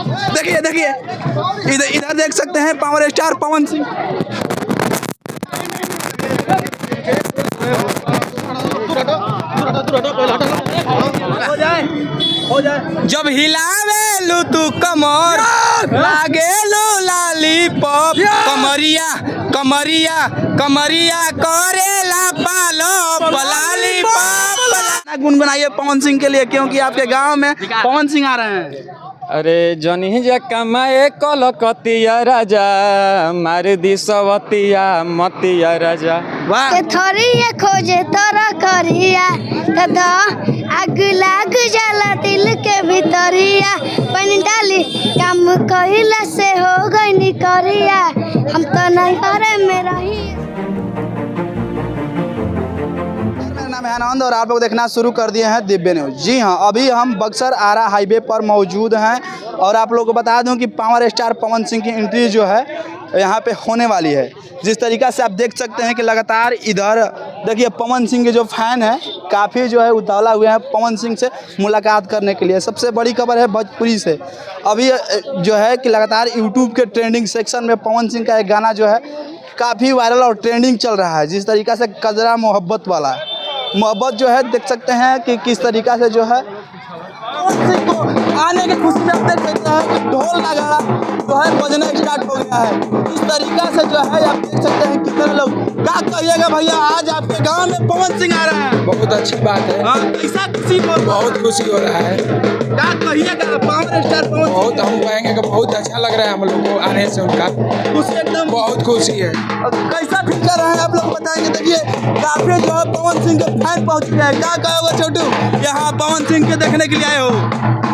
देखिए देखिए इधर इधर देख सकते हैं पावर स्टार पवन सिंह। जब हिलावेलू तू कमर लागेलू लॉलीपॉप कमरिया कमरिया कमरिया करेला पालो लॉलीपॉप। गुनगुनाइए पवन सिंह के लिए, क्योंकि आपके गांव में पवन सिंह आ रहे हैं। अरे जनी जा कमाए कलकतिया राजा मार दी सवतिया मतिया राजा। वाह थोरिया खोजे तोरा करिया तदा आग लाग जाला दिल के भीतरिया पानी डाली काम कहिला से हो गई नी करिया हम तो नहीं करे में रही। मेरा नाम है आनंद और आप लोग देखना शुरू कर दिए हैं दिव्य न्यूज। जी हाँ, अभी हम बक्सर आरा हाईवे पर मौजूद हैं और आप लोगों को बता दूं कि पावर स्टार पवन सिंह की एंट्री जो है यहाँ पे होने वाली है। जिस तरीक़ा से आप देख सकते हैं कि लगातार इधर देखिए पवन सिंह के जो फैन हैं काफ़ी जो है उतावला हुए हैं पवन सिंह से मुलाकात करने के लिए। सबसे बड़ी खबर है भोजपुरी से, अभी जो है कि लगातार यूट्यूब के ट्रेंडिंग सेक्शन में पवन सिंह का एक गाना जो है काफ़ी वायरल और ट्रेंडिंग चल रहा है। जिस तरीक़ा से कजरा मोहब्बत वाला मोहब्बत जो है देख सकते हैं कि किस तरीक़ा से जो है को आने की खुशी में आप देख सकते हैं कि ढोल नगाड़ा जो है बजना स्टार्ट हो गया है। इस तरीक़ा से जो है आप देख सकते हैं कितने लोग। क्या कहिएगा भैया, आज आपके गांव में पवन सिंह आ रहे हैं, बहुत अच्छी बात है। कैसा खुशी बहुत खुशी हो रहा है। क्या कहिएगा पावर स्टार पवन? बहुत हम कहेंगे कि बहुत अच्छा लग रहा है हम लोग को आने से, उनका खुशी एकदम बहुत खुशी है। कैसा फील कर रहे हैं आप लोग बताएंगे। देखिए काफी जो है पवन सिंह के फैन पहुंच गए हैं। क्या कहोगे छोटू, यहाँ पवन सिंह के देखने के लिए आए हो?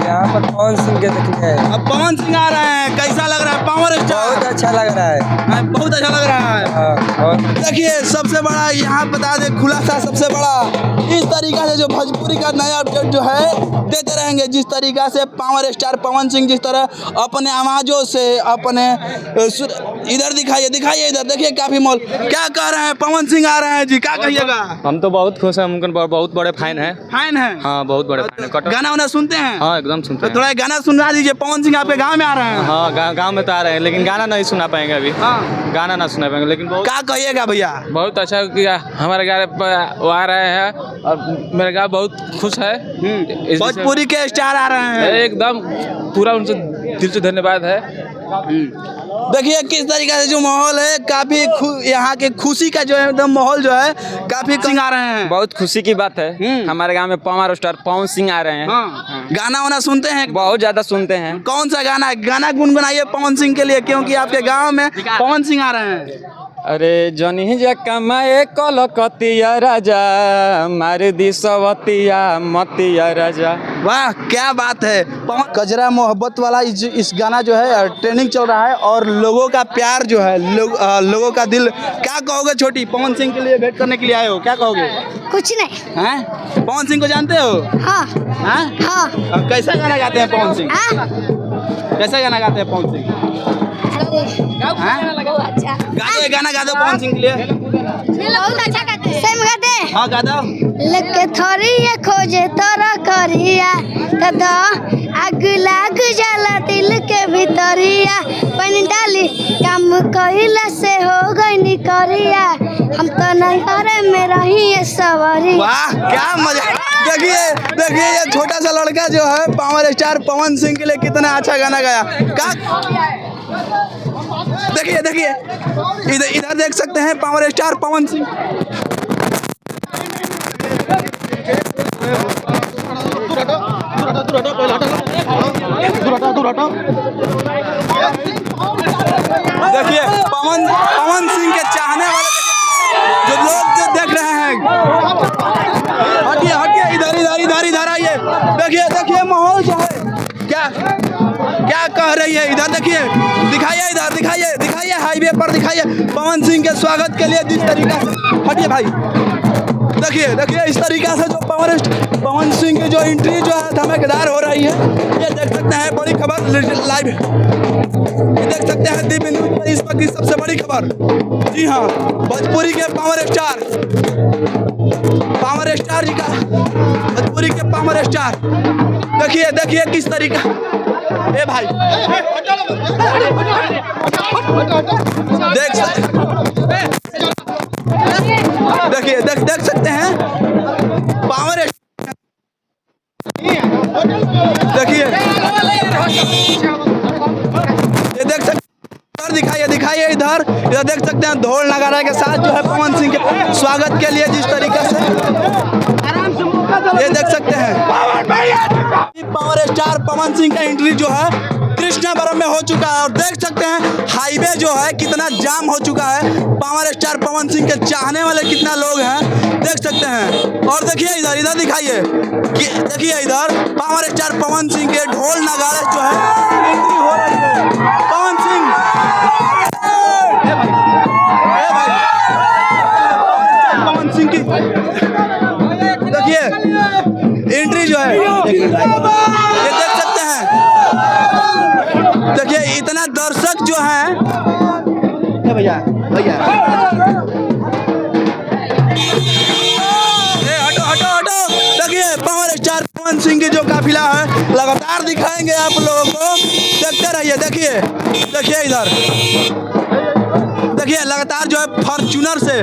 यहाँ पर पवन सिंह के देखने अब पवन सिंह आ रहे हैं, कैसा लग रहा है पावर स्टार? बहुत अच्छा लग रहा है। बहुत अच्छा लग रहा है। देखिए सबसे बड़ा यहाँ बता दें खुलासा, सबसे बड़ा इस तरीका से जो भोजपुरी का नया अपडेट जो है देते रहेंगे। जिस तरीका से पावर स्टार पवन सिंह जिस तरह अपने आवाज़ों से अपने इधर दिखाइए दिखाइए इधर देखिए काफी मॉल। क्या कह रहे हैं पवन सिंह आ रहे हैं जी, क्या कहिएगा? हम तो बहुत खुश हैं, उनके बहुत बड़े फैन हैं। फैन है? हाँ बहुत बड़े फैन हैं। गाना वाना सुनते हैं? हाँ एकदम सुनते तो हैं। थोड़ा गाना सुना दीजिए। पवन सिंह आपके गांव में आ रहे हैं? हाँ गांव में तो आ रहे हैं, लेकिन गाना नहीं सुना पाएंगे अभी। हाँ गाना ना सुना पाएंगे, लेकिन बहुत क्या कहिएगा भैया? बहुत अच्छा किया हमारे गाँव वो आ रहे हैं और मेरा गाँव बहुत खुश है। भोजपुरी के स्टार आ रहे हैं, एकदम पूरा उनसे दिल से धन्यवाद है। देखिए किस तरीके से जो माहौल है काफी यहाँ के खुशी का जो है एकदम माहौल जो है काफी सिंह आ रहे हैं। बहुत खुशी की बात है, हमारे गांव में पावर स्टार पवन सिंह आ रहे हैं। गाना वाना सुनते हैं? बहुत ज्यादा सुनते हैं। कौन सा गाना गाना गुनगुनाइए पवन सिंह के लिए, क्योंकि आपके गांव में पवन सिंह आ रहे हैं। अरे जनी जा कमाए कलकतिया राजा मार दी सवतिया मतिया राजा। वाह क्या बात है। कजरा मोहब्बत वाला इस गाना जो है ट्रेंडिंग चल रहा है और लोगों का प्यार जो है लोगों का दिल। क्या कहोगे छोटी, पवन सिंह के लिए भेंट करने के लिए आए हो, क्या कहोगे? कुछ नहीं। हैं पवन सिंह को जानते हो? हाँ हैं? हाँ। अब कैसा गाना गाते हैं पवन सिंह? हाँ? कैसा गाना गाते हैं पवन सिंह? गाते गाना गा दो पवन सिंह के लिए। बहुत अच्छा गाते हैं। सही में गाते हैं? हाँ गा दो। लेके थोरिया खोजे तोरा करिया तदा आग लाग जाला दिल के भीतरिया पानी डाली काम कहिला से हो गई नी करिया हम तो नहीं करे में रही ये सवारी। वाह क्या मजा। देखिए देखिए ये छोटा सा लड़का जो है पावर स्टार पवन सिंह के लिए कितना अच्छा गाना गाया। देखिए देखिए इधर इधर देख सकते हैं पावर स्टार पवन सिंह। देखिए पवन सिंह के चाहने वाले जो लोग जो देख रहे हैं, हटिए हटिए इधर इधर इधर इधर आइए। देखिए देखिए माहौल जो है क्या क्या कह रही है। इधर देखिए दिखाइए इधर दिखाइए दिखाइए हाईवे पर दिखाइए पवन सिंह के स्वागत के लिए जिस तरीका से। हटिए भाई देखिए देखिए इस तरीका से जो पवन सिंह की जो एंट्री जो है धमाकेदार हो रही है। ये देख सकते हैं बड़ी खबर लाइव, ये देख सकते हैं दिव्य न्यूज पर इस वक्त की सबसे बड़ी खबर। जी हाँ भोजपुरी के पावर स्टार जी का, भोजपुरी के पावर स्टार। देखिए देखिए किस तरीका ए भाई देख सकते हैं पावर। देखिए ये देख सकते दिखाइए इधर देख सकते हैं ढोल नगाड़ा के साथ जो है पवन सिंह के स्वागत के लिए जिस तरीके से ये देख सकते हैं पावर स्टार पवन सिंह का एंट्री जो है कृष्णापुरम में हो चुका है। और देख सकते हैं हाईवे जो है कितना जाम हो चुका है। पावर स्टार पवन सिंह के चाहने वाले कितना लोग हैं देख सकते हैं। और देखिए इधर दिखाइए, देखिए इधर पावर स्टार पवन सिंह के ढोल नगाड़े जो है एंट्री हो रही है। पवन सिंह पवन सिंह की देखिए एंट्री जो है ये देख सकते हैं। देखिए इतना दर्शक जो है भैया हटो देखिए पावर स्टार पवन सिंह की जो काफिला है लगातार दिखाएंगे आप लोगों को, देखते रहिए। देखिए इधर देखिए लगातार जो है फॉर्च्यूनर से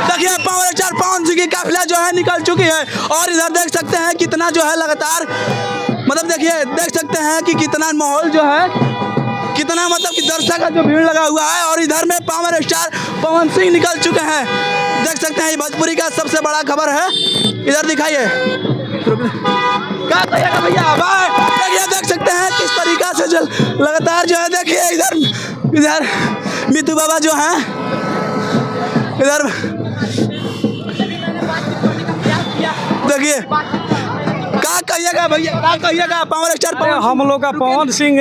देखिए पावर स्टार पवन सिंह की काफिला जो है निकल चुकी है। और इधर देख सकते हैं कितना जो है लगातार मतलब देखिए देख सकते हैं कि कितना माहौल जो है कितना मतलब कि दर्शक का जो भीड़ लगा हुआ है। और इधर में पावर स्टार पवन सिंह निकल चुके हैं, देख सकते हैं। ये भोजपुरी का सबसे बड़ा खबर है, इधर दिखाइए क्या कहिएगा भैया भाई। देखिए देख सकते हैं किस तरीका से लगातार जो है देखिए इधर मितू बाबा जो हैं इधर देखिए क्या कहिएगा भैया, क्या कहिएगा पावर स्टार पवन। हम लोग का पवन सिंह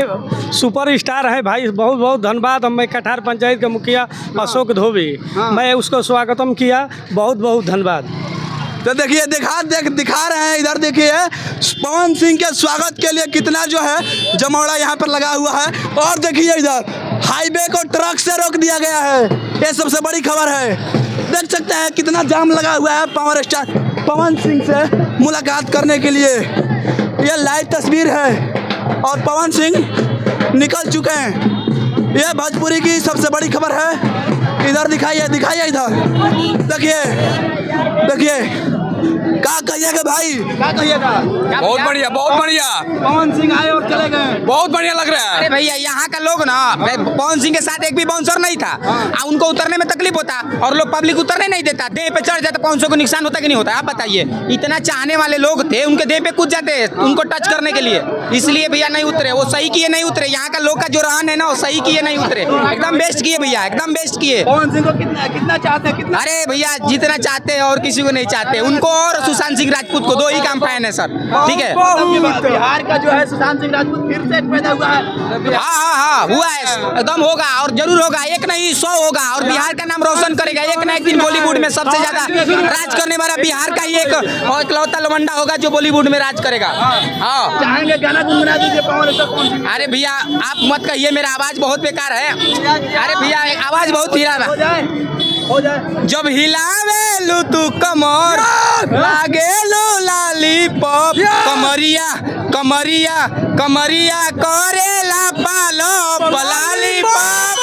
सुपर स्टार है भाई, बहुत बहुत धन्यवाद। मैं कठार पंचायत के मुखिया अशोक धोबी, मैं उसको स्वागतम किया, बहुत बहुत धन्यवाद। तो देखिए दिखा रहे हैं इधर देखिए पवन सिंह के स्वागत के लिए कितना जो है जमौड़ा यहाँ पर लगा हुआ है। और देखिए इधर हाईवे को ट्रक से रोक दिया गया है, ये सबसे बड़ी खबर है। देख सकते हैं कितना जाम लगा हुआ है पावर स्टार पवन सिंह से मुलाकात करने के लिए। ये लाइव तस्वीर है और पवन सिंह निकल चुके हैं। ये भोजपुरी की सबसे बड़ी खबर है। इधर दिखाइए इधर देखिए क्या कहिएगा भाई, क्या कहिएगा। बहुत बढ़िया पवन सिंह आए और चले गए, बहुत बढ़िया लग रहा है। अरे भैया यहाँ का लोग ना पवन सिंह के साथ एक भी बाउंसर नहीं था। उनको उतरने में तकलीफ होता और लोग पब्लिक उतरने नहीं देता, देह पे चढ़ जाता, 500 को नुकसान होता कि नहीं होता आप बताइए। इतना चाहने वाले लोग थे, उनके देह पे कूद जाते उनको टच करने के लिए, इसलिए भैया नहीं उतरे। वो सही किए नहीं उतरे, यहाँ का लोग का जो रहन है ना वो सही किए नहीं उतरे, एकदम बेस्ट किए भैया, एकदम बेस्ट किए। पवन सिंह को कितना चाहते हैं कितना। अरे भैया जितना चाहते हैं और किसी को नहीं चाहते, उनको और सुशांत सिंह राजपूत को, दो ही काम फैन है सर, ठीक है। बिहार का जो है सुशांत सिंह राजपूत फिर से पैदा हुआ है। हाँ हुआ है, एकदम होगा और जरूर होगा, एक नहीं 100 होगा और बिहार का नाम रोशन करेगा। एक ना एक दिन बॉलीवुड में सबसे ज्यादा राज करने वाला बिहार का ही एक और इकलौता लवंडा होगा जो बॉलीवुड में राज करेगा। हाँ चाहेंगे गाना गुनगुना दीजिए पावर स्टार पवन सिंह। अरे भैया आप मत कहिए, मेरा आवाज बहुत बेकार है। अरे भैया आवाज बहुत हिला हो जाए जब हिलावे तू कमर लागे लो लॉलीपॉप, कमरिया करेला पालो लॉलीपॉप।